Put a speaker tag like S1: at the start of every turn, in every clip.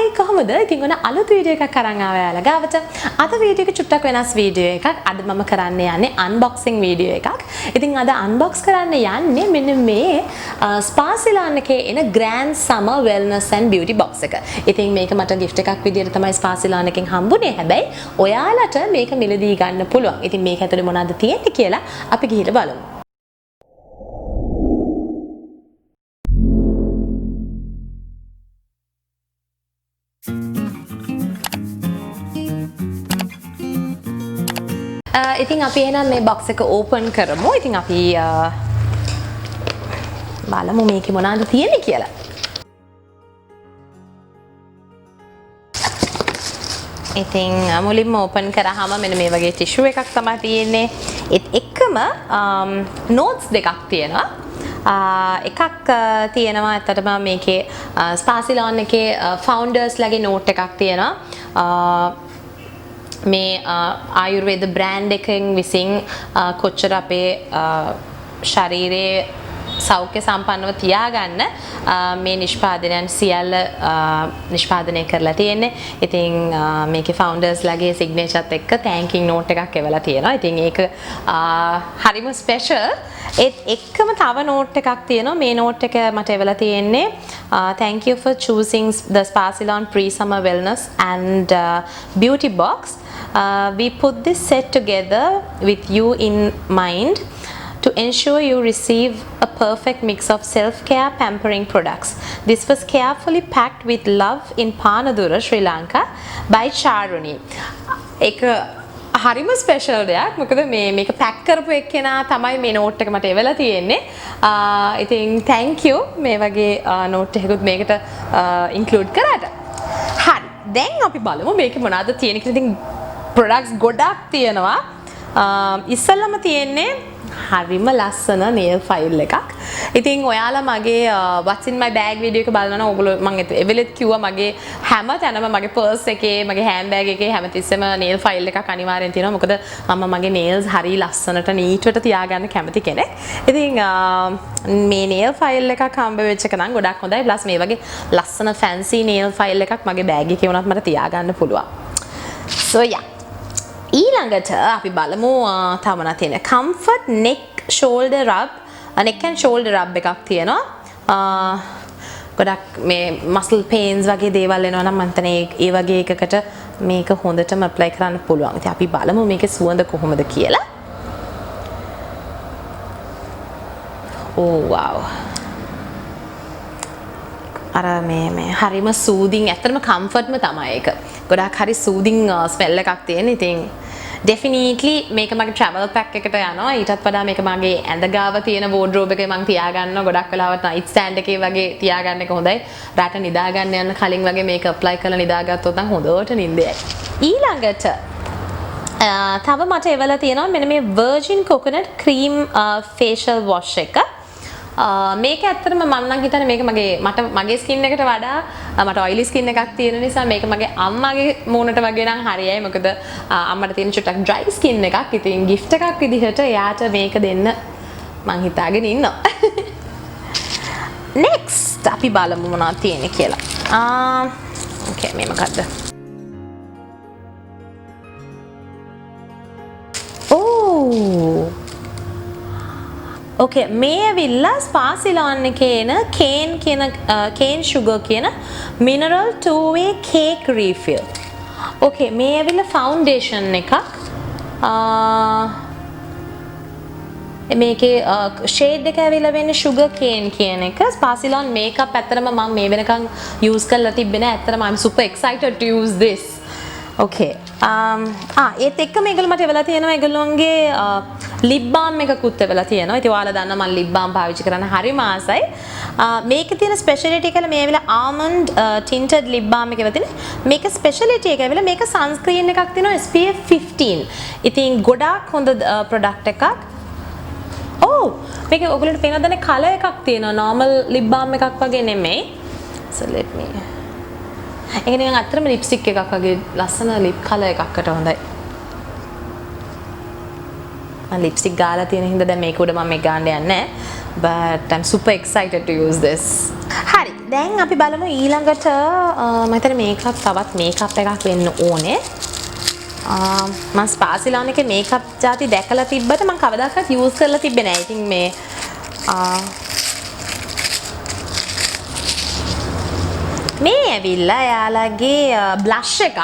S1: Hi කොහොමද? ඉතින් ඔන්න අලුත් වීඩියෝ එකක් අරන් ආවා යාලා ගාවට. අද වීඩියෝ එක චුට්ටක් වෙනස් වීඩියෝ එකක්. අද මම කරන්න යන්නේ අන්බොක්සිං වීඩියෝ එකක්. ඉතින් අද අන්බොක්ස් කරන්න යන්නේ මෙන්න මේ Ceylon එකේ එන Grand Summer Wellness and Beauty Box එක. ඉතින් මේක මට gift එකක් විදියට තමයි Ceylon එකෙන් හම්බුනේ. හැබැයි ඔයාලට මේක මිලදී ගන්න පුළුවන්. ඉතින් මේක ඇතුලේ මොනවද තියෙන්නේ කියලා අපි ගිහින් බලමු. ඉතින් අපි එහෙනම් මේ box එක open කරමු. ඉතින් අපි බලමු මේකේ මොනවද තියෙන්නේ කියලා. ඉතින් මුලින්ම open කරාම මෙන්න මේ වගේ tissue එකක් තමයි තියෙන්නේ. ඒත් එක්කම notes දෙකක් තියෙනවා. එකක් තියෙනවා ඇත්තටම මේකේ Ceylon එකේ founders ලගේ note එකක් තියෙනවා. මේ ආයුර්වේද බ්‍රෑන්ඩ් එකෙන් විසින් කොච්චර අපේ ශරීරයේ සෞඛ්‍ය සම්පන්නව තියාගන්න මේ නිෂ්පාදනයන් සියල්ල නිෂ්පාදනය කරලා තියෙන්නේ. ඉතින් මේකේ ෆවුන්ඩර්ස් ලගේ සිග්නේචර්ත් එක්ක තෑන්කින් නෝට් එකක් එවලා තියෙනවා. ඉතින් ඒක හරිම ස්පෙෂල්. ඒත් එක්කම තව නෝට් එකක් තියෙනවා. මේ නෝට් එක මට එවලා තියෙන්නේ thank you for choosing the Ceylon pre-summer wellness and beauty box. We put this set together with you in mind to ensure you receive a perfect mix of self-care pampering products. This was carefully packed with love in Panadura, Sri Lanka by Charuni. එක හරිම special දෙයක්. මොකද මේක pack කරපු එක්කෙනා තමයි මේ note එක මට එවලා තියෙන්නේ. ඉතින් thank you මේ වගේ නෝට් එකකුත් මේකට ඉන්ක්ලූඩ් කරාට. හරි. දැන් අපි බලමු මේකේ මොනවද තියෙන්නේ කියලා. ඉතින් products ගොඩක් තියෙනවා. ඉස්සෙල්ලම තියෙන්නේ හරිම ලස්සන nail file එකක්. ඉතින් ඔයාලා මගේ what's in my bag video එක බලනවා නම් ඔයගොල්ලෝ මම එවෙලෙත් කිව්වා මගේ හැම තැනම මගේ purse එකේ මගේ handbag එකේ හැමතිස්සෙම nail file එකක් අනිවාර්යෙන් තියෙනවා. මොකද මම මගේ nails හරි ලස්සනට නීට්වට තියාගන්න කැමති කෙනෙක්. ඉතින් මේ nail file එකක් හම්බ වෙච්ච එක නම් ගොඩක් හොඳයි. plus මේ වගේ ලස්සන fancy nail file එකක් මගේ bag එකේ වුණත් මට තියාගන්න පුළුවන්. so yeah. ඊළඟට අපි බලමු තව මොනවද තියෙන්නේ. comfort neck shoulder rub neck and shoulder rub එකක් තියෙනවා. ගොඩක් මේ muscle pains වගේ දේවල් එනවා නම් මම හිතන්නේ ඒ වගේ එකකට මේක හොඳටම apply කරන්න පුළුවන්. ඉතින් අපි බලමු මේකේ සුවඳ කොහොමද කියලා. oh wow. අර මේ හරිම soothing ඇත්තටම comfortම තමයි ඒක. ගොඩක් හරි soothing smell එකක් තියෙන. ඉතින් definitely මේක මගේ travel pack එකට යනවා. ඊටත් වඩා මේක මගේ ඇඳ ගාව තියෙන wardrobe එකේ මම තියාගන්නවා. ගොඩක් වෙලාවට night stand එකේ වගේ තියාගන්න එක හොඳයි. රාට නිදා ගන්න යන කලින් වගේ මේක apply කරලා නිදාගත්තොත් නම් හොඳට නිින්දයි. ඊළඟට තව මට එවලා තියෙනවා මෙන්න මේ virgin coconut cream facial wash එක. මේක ඇත්තටම මම නම් හිතන්නේ මේක මගේ ස්කින් එකට වඩා මට ඔයිලි ස්කින් එකක් තියෙන නිසා මේක මගේ අම්මාගේ මූණට වගේ නම් හරියයි. මොකද අම්මට තියෙන චුට්ටක් ඩ්‍රයි ස්කින් එකක්. ඉතින් gift එකක් විදිහට එයාට මේක දෙන්න මං හිතාගෙන ඉන්නවා. next අපි බලමු මොනවද තියෙන්නේ කියලා. okay මේ මොකද්ද? okay මේ ඇවිල්ලා Ceylon එකේ එන cane sugar කියන mineral two-way cake refill. okay මේ ඇවිල්ලා foundation එකක්. මේකේ shade එක ඇවිල්ලා වෙන්නේ sugar cane කියන එක. Ceylon makeup ඇත්තටම මම මේ වෙනකන් use කරලා තිබ්බේ නෑ. ඇත්තටම I'm super excited to use this. okay ඒත් එක්ක මේගොල්ලෝ මට එවලා තියෙනවා ඒගොල්ලෝන්ගේ lip balm එකකුත් එවලා තියෙනවා. ඉතින් ඔයාලා දන්නා මම lip balm පාවිච්චි කරන්න හරිම ආසයි. මේකේ තියෙන ස්පෙෂලිටි එක මේ ඇවිල්ලා almond tinted lip balm එක වෙතිනේ. මේක ස්පෙෂලිටි එක ඇවිල්ලා මේක sunscreen එකක් තියෙනවා SPF 15. ඉතින් ගොඩාක් හොඳ product එකක්. මේක ඔයගොල්ලන්ට පේනවද කලර් එකක් තියෙනවා. normal lip balm එකක් වගේ නෙමෙයි. so let me ඒක නිකන් අතරම ලිප්ස්ටික් එකක් වගේ ලස්සන ලිප් කලර් එකකට හොඳයි. මම ලිප්ස්ටික් ගාලා තියෙන හින්දා දැන් මේක උඩ මම මේක ගන්න යන්නේ නැහැ. But I'm super excited to use this. හරි. දැන් අපි බලමු ඊළඟට මම හිතන්නේ මේකත් තවත් මේකප් එකක් වෙන්න ඕනේ. මම ස්පාසිලාන් එකේ මේකප් ಜಾති දැකලා තිබ්බට මම කවදාකවත් යූස් කරලා තිබ්බේ නැහැ. ඉතින් මේ මේ ඇවිල්ලා යාළගේ බ්ලෂ් එකක්.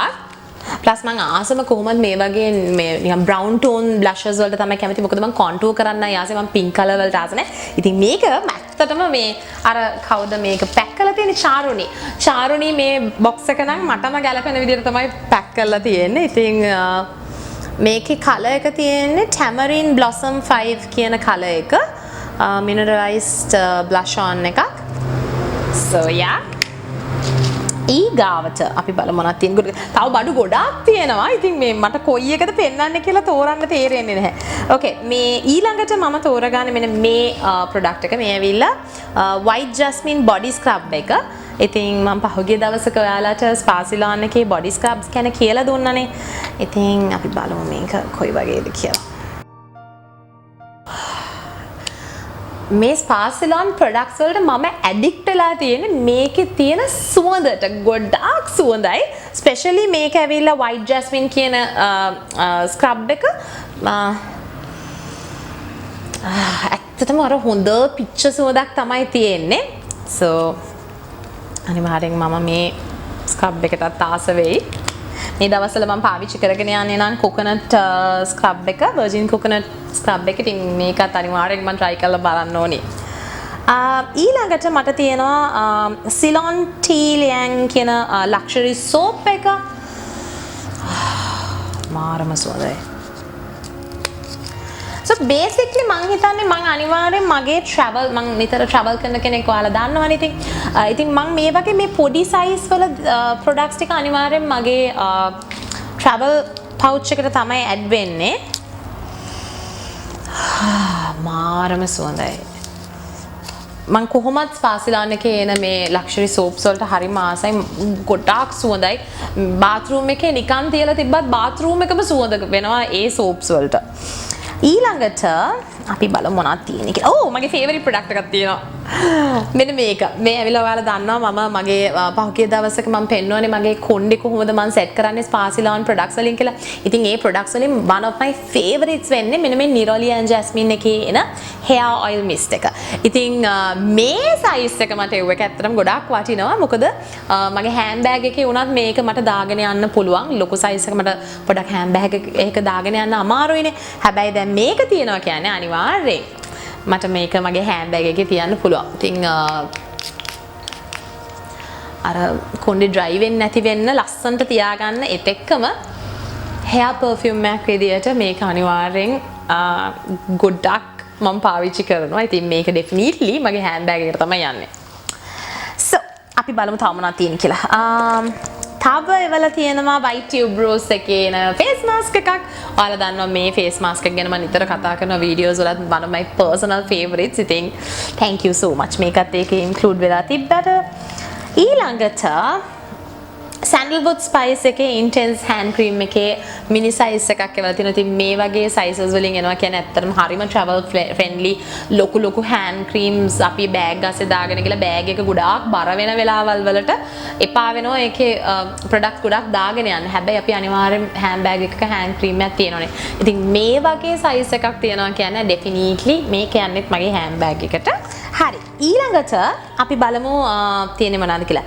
S1: ප්ලස් මම ආසම කොහොමද මේ වගේ මේ නිකන් බ්‍රවුන් ටෝන් බ්ලෂර්ස් වලට තමයි කැමති. මොකද මම කොන්ටුවර් කරන්න ආසෙ මම පින්ක් කලර් වලට ආස නැහැ. ඉතින් මේක ඇත්තටම මේ අර කවුද මේක පැක් කරලා තියෙන්නේ චාරුණි. චාරුණි මේ බොක්ස් එක නම් මටම ගැලපෙන විදිහට තමයි පැක් කරලා තියෙන්නේ. ඉතින් මේකේ කලර් එක තියෙන්නේ Tamarind Blossom 5 කියන කලර් එක. Mineralized blush on එකක්. So yeah. ඊගාවට අපි බලමු මොනවද තියෙන්නේ. තව බඩු ගොඩාක් තියෙනවා. ඉතින් මේ මට කොයි එකද පෙන්වන්නේ කියලා තෝරන්න තේරෙන්නේ නැහැ. ඕකේ මේ ඊළඟට මම තෝරගන්නේ මෙන්න මේ ප්‍රොඩක්ට් එක. මේ ඇවිල්ලා white jasmine body scrub එක. ඉතින් මම පහුගිය දවසක ඔයාලට ස්පාසිලාන් එකේ body scrubs ගැන කියලා දුන්නානේ. ඉතින් අපි බලමු මේක කොයි වගේද කියලා. මේ ස්පාසිලාන් ප්‍රොඩක්ට්ස් වලට මම ඇඩික්ට් වෙලා තියෙන්නේ මේකේ තියෙන සුවඳට. ගොඩාක් සුවඳයි. ස්පෙෂලි මේක ඇවිල්ලා white jasmine කියන ස්ක්‍රබ් එක ඇත්තටම අර හොඳ පිච්ච සුවඳක් තමයි තියෙන්නේ. So අනිවාර්යෙන් මම මේ ස්ක්‍රබ් එකටත් ආස වෙයි. මේ දවස්වල මම පාවිච්චි කරගෙන යන්නේ නම් කොකනට් ස්ක්‍රබ් එක, virgin coconut ස්ක්‍රබ් එක. ඉතින් මේකත් අනිවාර්යෙන් මම try කරලා බලන්න ඕනේ. ඊළඟට මට තියෙනවා Ceylon Tea Liang කියන luxury soap එක. මාරම සුවඳයි. So basically මං හිතන්නේ මං අනිවාර්යෙන් මගේ මං නිතර travel කරන කෙනෙක් ඔයාලා දන්නවනේ. ඉතින් මං මේ වගේ මේ පොඩි size වල products ටික අනිවාර්යෙන් මගේ travel pouch එකට තමයි add වෙන්නේ. මාරම සුවඳයි. මං කොහොමත් ස්පාසිලාන් එකේ එන මේ luxury soaps වලට හරිම ආසයි. ගොඩාක් සුවඳයි. bathroom එකේ නිකන් තියලා තිබ්බත් bathroom එකම සුවඳ වෙනවා ඒ soaps වලට. ඊළඟට අපි බලමු මොනවද තියෙන්නේ කියලා. ඕ මගේ favorite product එකක් තියෙනවා. මෙන්න මේක. මේ ඇවිල්ලා ඔයාලා දන්නවා මම මගේ පහුගිය දවසක මම පෙන්වන්නේ මගේ කොණ්ඩේ කොහොමද මම set කරන්නේ ස්පාසිලාන් products වලින් කියලා. ඉතින් ඒ products වලින් one of my favorites වෙන්නේ මෙන්න මේ Neroli and Jasmine එකේ එන hair oil mist එක. ඉතින් මේ size එක මට ඒව එක ඇත්තටම ගොඩාක් වටිනවා. මොකද මගේ handbag එකේ උනත් මේක මට දාගෙන යන්න පුළුවන්. ලොකු size එක මට පොඩක් handbag එක දාගෙන යන්න අමාරුයිනේ. හැබැයි දැන් මේක තියනවා කියන්නේ අනිවාර්යෙන් මට මේක මගේ handbag එකේ තියන්න පුළුවන්. ඉතින් අර කොණ්ඩේ dry වෙන්නේ නැති වෙන්න ලස්සනට තියාගන්න ඒත් එක්කම hair perfume එකක් විදියට මේක අනිවාර්යෙන් ගොඩක් මම පාවිච්චි කරනවා. ඉතින් මේක definitely මගේ handbag එකට තමයි යන්නේ. So අපි බලමු තව මොනවද තියෙන්නේ කියලා. තව එවල තියෙනවා white tube rose එකේ එන face mask එකක්. ඔයාලා දන්නවා මේ face mask එක ගැන මම නිතර කතා කරන videos වලත් one of my personal favorites. ඉතින් thank you so much මේකත් ඒකේ include වෙලා තිබ්බට. ඊළඟට sandalwood spice එකේ intense hand cream එකේ mini size එකක් එවලා තියෙනවා. ඉතින් මේ වගේ sizes වලින් එනවා කියන්නේ ඇත්තටම හරිම travel friendly ලොකු hand creams අපි bag අස්සේ දාගෙන ගිහලා bag එක ගොඩාක් බර වෙන වෙලාවල් වලට එපා වෙනවා ඒකේ products ගොඩක් දාගෙන යන්න. හැබැයි අපි අනිවාර්යෙන් hand bag එකක hand cream එකක් තියෙනවනේ. ඉතින් මේ වගේ size එකක් තියෙනවා කියන්නේ definitely මේක යන්නේ මගේ hand bag එකට. හරි. ඊළඟට අපි බලමු තියෙන්නේ මොනවද කියලා.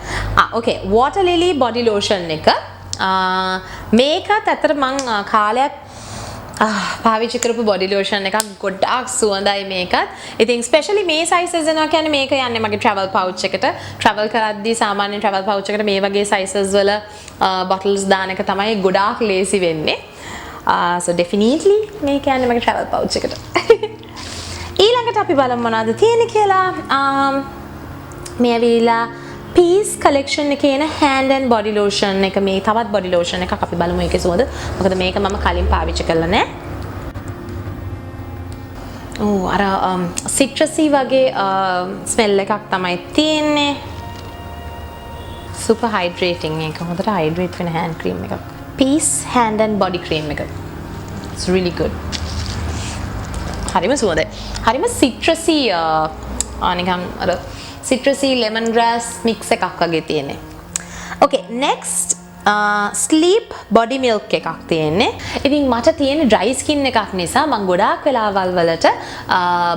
S1: Okay water lily body lotion එක. මේකත් ඇත්තට මං කාලයක් පාවිච්චි කරපු body lotion එකක්. ගොඩාක් සුවඳයි මේකත්. ඉතින් especially මේ sizes එනවා කියන්නේ මේක යන්නේ මගේ travel pouch එකට. travel කරද්දී සාමාන්‍ය travel pouch එකට මේ වගේ sizes වල bottles දාන එක තමයි ගොඩාක් ලේසි වෙන්නේ. So definitely මේක යන්නේ මගේ travel pouch එකට. ඊළඟට අපි බලමු මොනවද තියෙන්නේ කියලා. මේ ඇවිල්ලා Peace collection එකේ එන hand and body lotion එක. මේ තවත් body lotion එකක් අපි බලමු ඒකේ සුවඳ. මොකද මේක මම කලින් පාවිච්චි කරලා නැහැ. ඕ අර citrusy වගේ smell එකක් තමයි තියෙන්නේ. super hydrating එක. හොඳට hydrate වෙන hand cream එකක්. Peace hand and body cream එක. It's really good. හරිම සුවඳයි. හරිම සිට්‍රසි නිකන් අර සිට්‍රසි ලෙමන් ග්‍රෑස් මික්ස් එකක් වගේ තියෙන්නේ. Okay, next sleep body milk එකක් තියෙන්නේ. ඉතින් මට තියෙන ඩ්‍රයි ස්කින් එකක් නිසා මම ගොඩාක් වෙලාවල් වලට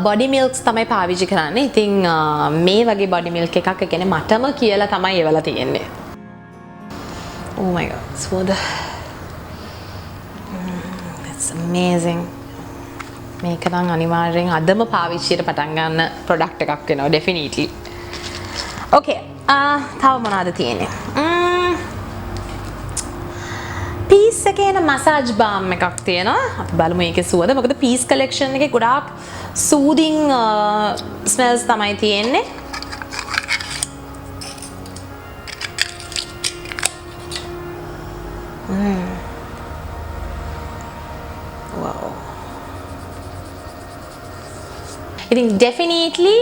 S1: බොඩි මිල්ක්ස් තමයි පාවිච්චි කරන්නේ. ඉතින් මේ වගේ බොඩි මිල්ක් එකක් ඒ කියන්නේ මටම කියලා තමයි එවලා තියෙන්නේ. Oh my god, සුවඳ. It's amazing. මේක නම් අනිවාර්යෙන් අදම පාවිච්චියට පටන් ගන්න ප්‍රොඩක්ට් එකක් වෙනවා definitely. Okay, තව මොනවද තියෙන්නේ? පීස් එකේ එන මසාජ් බාම් එකක් තියෙනවා. අපි බලමු මේකේ සුවඳ. මොකද පීස් කලෙක්ෂන් එකේ ගොඩාක් සූදින් ස්මෙල්ස් තමයි තියෙන්නේ. Wow. ඉතින් definitely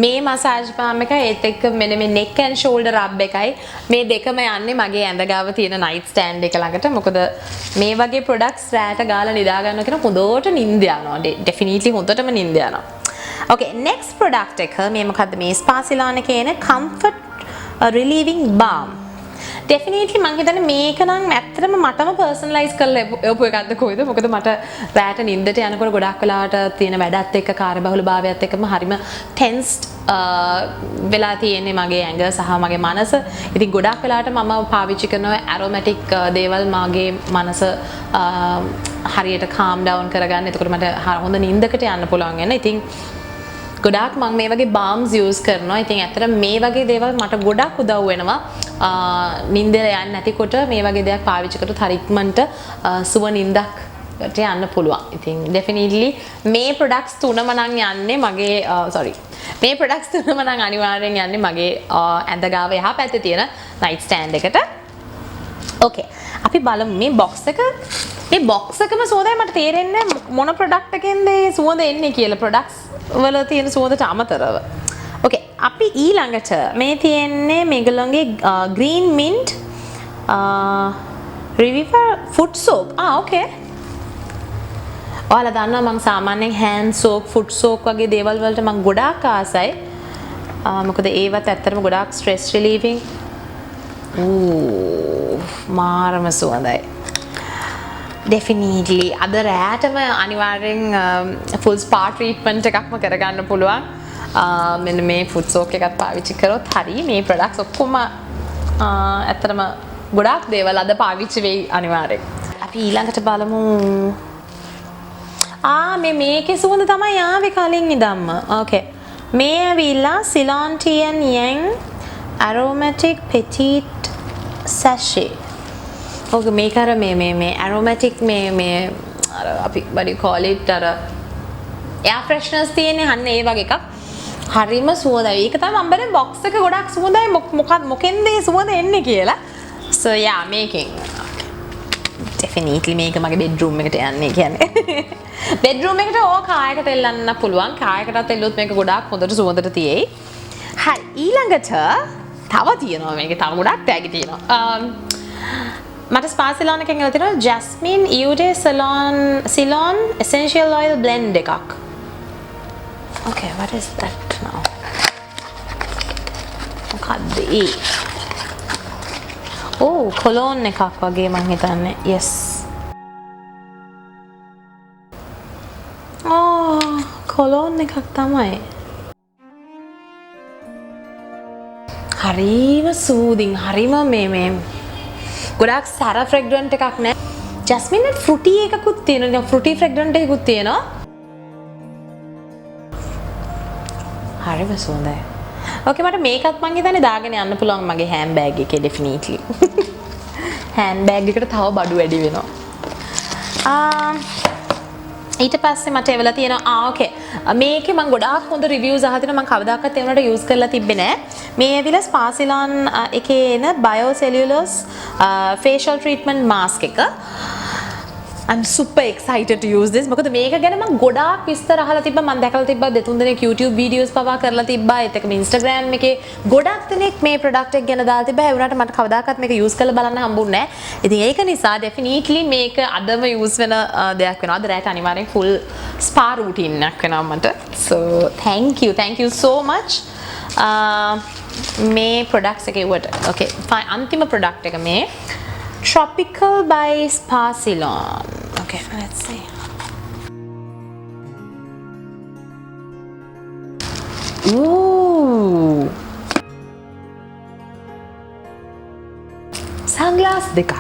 S1: මේ මසාජ් බාම් එක ඒත් එක්ක මෙන්න මේ neck and shoulder rub එකයි මේ දෙකම යන්නේ මගේ ඇඳ ගාව තියෙන night stand එක ළඟට. මොකද මේ වගේ products රැට ගාලා නිදා ගන්න කියන හොඳට නිින්ද යනවා. definitely හොඳටම නිින්ද යනවා. Okay, next product එක මේ මොකද්ද මේ spa Ceylon එකේ එන comfort relieving balm. definitely මං හිතන්නේ මේක නම් ඇත්තටම මටම personalize කරලා එවපු එකක්ද කොයිද? මොකද මට රැට නිින්දට යනකොට ගොඩක් වෙලාවට තියෙන වැඩත් එක්ක කාර්යබහුල භාවයත් එක්කම හරිම tensed වෙලා තියෙන්නේ මගේ ඇඟ සහ මගේ මනස. ඉතින් ගොඩක් වෙලාවට මම පාවිච්චි කරන aromatic දේවල් මගේ මනස හරියට calm down කරගන්න. එතකොට මට හොඳ නිින්දකට යන්න පුළුවන් වෙනවා. ඉතින් ගොඩාක් මම මේ වගේ balms use කරනවා. ඉතින් ඇත්තට මේ වගේ දේවල් මට ගොඩක් උදව් වෙනවා. නිින්දේ යන්නේ නැතිකොට මේ වගේ දෙයක් පාවිච්චි කරොත් හරි ඉක්මනට සුව නිින්දකට යන්න පුළුවන්. ඉතින් definitely මේ products තුනම නම් යන්නේ මගේ මේ products තුනම නම් අනිවාර්යෙන් යන්නේ මගේ ඇඳ ගාව එහා පැත්තේ තියෙන night stand එකට. Okay, අපි බලමු මේ box එකම සුවඳයි. මට තේරෙන්නේ මොන product එකෙන්ද මේ සුවඳ එන්නේ කියලා. products වල තියෙන සුවඳට අමතරව. Okay, අපි ඊළඟට මේ තියෙන්නේ මේගොල්ලන්ගේ green mint reviver foot soap. Okay. ඔයාලා දන්නවා මම සාමාන්‍යයෙන් hand soap, foot soap වගේ දේවල් වලට මම ගොඩාක් ආසයි. මොකද ඒවත් ඇත්තටම ගොඩාක් stress relieving. මාරම සුවඳයි. definitely අද රැටම අනිවාර්යෙන් full spa treatment එකක්ම කරගන්න පුළුවන්. මෙන්න මේ foot soak එකත් පාවිච්චි කරොත් හරි. මේ products ඔක්කොම ඇත්තටම ගොඩාක් දේවල් අද පාවිච්චි වෙයි අනිවාර්යෙන්. අපි ඊළඟට බලමු. මේකේ සුවඳ තමයි ආවේ කලින් ඉඳන්ම. Okay. මේ ඇවිල්ලා Ceylon Tea and Yang aromatic petite sachet. Okay, මේක අර මේ aromatic මේ අපි what do you call it අර air fresheners තියෙන්නේ අන්න ඒ වගේ එකක්. හරිම සුවඳයි. ඒක තමයි මම බලන්නේ box එක ගොඩක් සුවඳයි. මොකෙන්ද මේ සුවඳ එන්නේ කියලා. So yeah, මේකෙන් definitely මේක මගේ bedroom එකට යන්නේ කියන්නේ. bedroom එකට කායකට එල්ලන්න පුළුවන්. කායකටත් එල්ලුවොත් මේක ගොඩක් හොඳට සුවඳට තියෙයි. හරි, ඊළඟට තව තියෙනවා මේකේ තව ගොඩක් තෑගි තියෙනවා. මට spa Ceylon එකෙන් එලා තියෙනවා Jasmine Eau de Ceylon essential oil blend එකක්. Okay, what is that now? මොකක්ද ඒ? cologne එකක් වගේ මං හිතන්නේ. Yes. cologne එකක් තමයි. හරිම soothing, හරිම මේ ගොඩාක් සැර fragrant එකක් නෑ. Jasmine and fruity එකකුත් තියෙනවා. fruity fragrant එකකුත් තියෙනවා. හරිම සුවඳයි. Okay, මට මේකත් මං හිතන්නේ දාගෙන යන්න පුළුවන් මගේ hand bag එකේ definitely. hand bag එකට තව බඩු වැඩි වෙනවා. ඊට පස්සේ මට එවලා තියෙනවා okay. මේකේ මං ගොඩාක් හොඳ reviews අහලා තිනවා. මං කවදාකවත් ඒ වුණාට use කරලා තිබ්බේ නෑ. මේ ඇවිල්ලා spa Ceylon එකේ එන biocellulose facial treatment mask එක. I'm super excited to use this. මොකද මේක ගැන මම ගොඩාක් විස්තර අහලා තිබ්බා. මම දැකලා තිබ්බා දෙතුන් දෙනෙක් YouTube videos පවා කරලා තිබ්බා. ඒත් එකම Instagram එකේ ගොඩක් දෙනෙක් මේ product එක ගැන දාලා තිබ්බා. ඒ වුණාට මට කවදාකවත් මේක use කරලා බලන්න හම්බුන්නේ නැහැ. ඉතින් ඒක නිසා definitely මේක අදම use වෙන දෙයක් වෙනවා. අද රැට අනිවාර්යෙන් full spa routine එකක් වෙනවා මට. So thank you so much. මේ products එකේ වට. Okay, fine. අන්තිම product එක මේ Tropical by Ceylon. Okay, let's see. Ooh. Sunglass දෙකක්.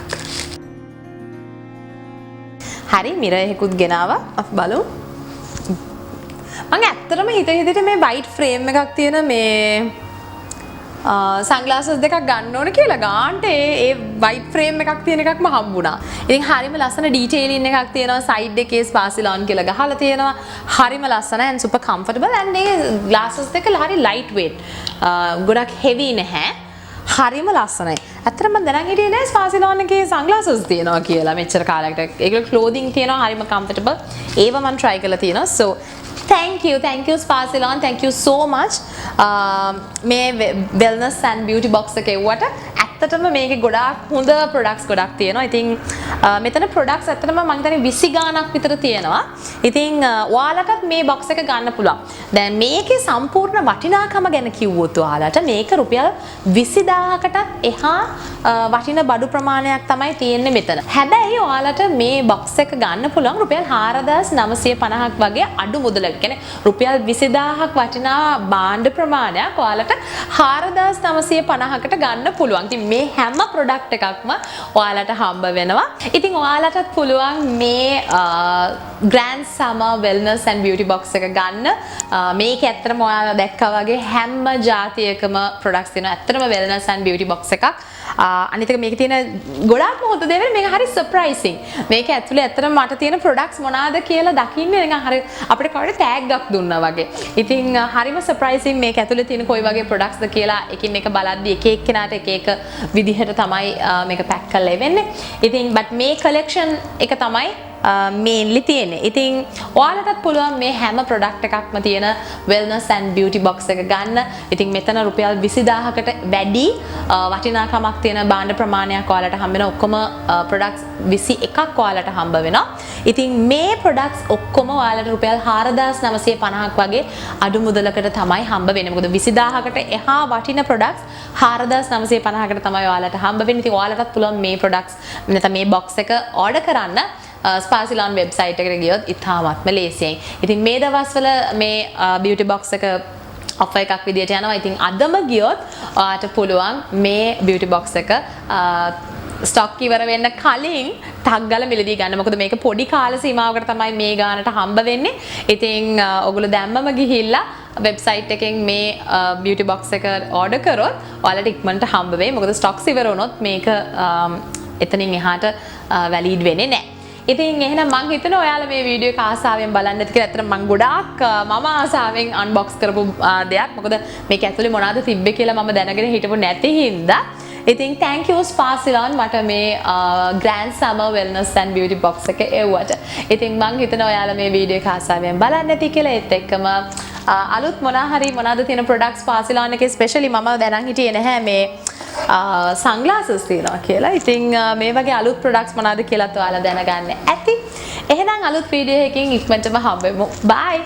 S1: හරි මිරර් එකකුත් ගෙනාවා. අපි බලමු. මම ඇත්තටම හිතේ මේ white frame එකක් තියෙන මේ sunglasses දෙකක් ගන්න ඕන කියලා ගාන්ට ඒ white frame එකක් තියෙන එකක්ම හම්බුණා. ඉතින් හරිම ලස්සන detailing එකක් තියෙනවා side එකේ Ceylon කියලා ගහලා තියෙනවා. හරිම ලස්සන and super comfortable and මේ glasses දෙක හරි light weight. ගොඩක් heavy නැහැ. හරිම ලස්සනයි. ඇත්තටම මම දැනන් හිටියේ නෑ Ceylon එකේ sunglasses තියෙනවා කියලා මෙච්චර කාලයකට. ඒගොල්ලෝ clothing තියෙනවා හරිම comfortable. ඒව මම try කරලා තියෙනවා. So thank you Ceylon, thank you so much. මේ wellness and beauty box එකේ වට ඇත්තටම මේකේ ගොඩාක් හොඳ products ගොඩක් තියෙනවා. ඉතින් මෙතන products ඇත්තටම මම හිතන්නේ 20 ගාණක් විතර තියෙනවා. ඉතින් ඔයාලටත් මේ box එක ගන්න පුළුවන්. දැන් මේකේ සම්පූර්ණ වටිනාකම ගැන කිව්වොත් ඔයාලට මේක රුපියල් 20000කටත් එහා වටින බඩු ප්‍රමාණයක් තමයි තියෙන්නේ මෙතන. හැබැයි ඔයාලට මේ box එක ගන්න පුළුවන් රුපියල් 4950ක් වගේ අඩු මුදලක. කියන්නේ රුපියල් 20000ක් වටිනා භාණ්ඩ ප්‍රමාණයක් ඔයාලට 4950කට ගන්න පුළුවන්. ඉතින් මේ හැම ප්‍රොඩක්ට් එකක්ම ඔයාලට හම්බ වෙනවා. ඉතින් ඔයාලටත් පුළුවන් මේ Grand Summer Wellness and Beauty Box එක ගන්න. මේක ඇත්තටම ඔයාලා දැක්කා වගේ හැම જાතියකම ප්‍රොඩක්ට්ස් තියෙනවා. ඇත්තටම Wellness and Beauty Box එකක්. අනිත් එක මේකේ තියෙන ගොඩාක්ම හොඳ දේවල් මේක හරි සර්ප්‍රයිසිං. මේක ඇතුලේ ඇත්තටම මට තියෙන ප්‍රොඩක්ට්ස් මොනවාද කියලා දකින්නේ නිකන් හරි අපිට කවුරුත් ටැග් එකක් දුන්නා වගේ. ඉතින් හරිම සර්ප්‍රයිසිං මේක ඇතුලේ තියෙන කොයි වගේ ප්‍රොඩක්ට්ස්ද කියලා එකින් එක බලද්දි එක එක්කෙනාට එක එක විදිහට තමයි මේක පැක් කරලා එවෙන්නේ. ඉතින් but මේ collection එක තමයි mainly තියෙන්නේ. ඉතින් ඔයාලටත් පුළුවන් මේ හැම product එකක්ම තියෙන wellness and beauty box එක ගන්න. ඉතින් මෙතන රුපියල් 20000කට වැඩි වටිනාකමක් තියෙන භාණ්ඩ ප්‍රමාණයක් ඔයාලට හම්බ වෙන ඔක්කොම products 21ක් ඔයාලට හම්බ වෙනවා. ඉතින් මේ products ඔක්කොම ඔයාලට රුපියල් 4950ක් වගේ අඩු මුදලකට තමයි හම්බ වෙන්නේ. මොකද 20000කට එහා වටින products 4950කට තමයි ඔයාලට හම්බ වෙන්නේ. ඉතින් ඔයාලටත් පුළුවන් මේ products නැත්නම් මේ box එක order කරන්න Ceylon website එකට ගියොත් ඉතාමත්ම ලේසියෙන්. ඉතින් මේ දවස්වල මේ beauty box එක offer එකක් විදියට යනවා. ඉතින් අදම ගියොත් ඔයාට පුළුවන් මේ beauty box එක stock ඉවර වෙන්න කලින් ටග් ගාලා මිලදී ගන්න. මොකද මේක පොඩි කාල සීමාවකට තමයි මේ ගානට හම්බ වෙන්නේ. ඉතින් ඔයගොල්ලෝ දැම්මම ගිහිල්ලා වෙබ්සයිට් එකෙන් මේ beauty box එක order කරොත් ඔයාලට ඉක්මනට හම්බ වෙයි. මොකද stocks ඉවර වුණොත් මේක එතනින් එහාට valid වෙන්නේ නැහැ. ඉතින් එහෙනම් මම හිතනවා ඔයාලා මේ වීඩියෝ එක ආසාවෙන් බලන්න ඇති කියලා. ඇත්තටම මම ගොඩාක් මම ආසාවෙන් අන්බොක්ස් කරපු දෙයක්. මොකද මේක ඇතුලේ මොනවද තිබ්බේ කියලා මම දැනගෙන හිටපු නැති හින්දා. ඉතින් thank you Ceylon මට මේ Grand Summer Wellness and Beauty Box එක එව්වට. ඉතින් මම හිතනවා ඔයාලා මේ වීඩියෝ එක ආසාවෙන් බලන්න ඇති කියලා. ඒත් එක්කම අලුත් මොනවාද තියෙන products Ceylon එකේ especially මම දැනන් හිටියේ නැහැ මේ sunglasses තියෙනවා කියලා. ඉතින් මේ වගේ අලුත් products මොනවාද කියලාත් ඔයාලා දැනගන්න ඇති. එහෙනම් අලුත් වීඩියෝ එකකින් ඉක්මනටම හම්බෙමු. Bye.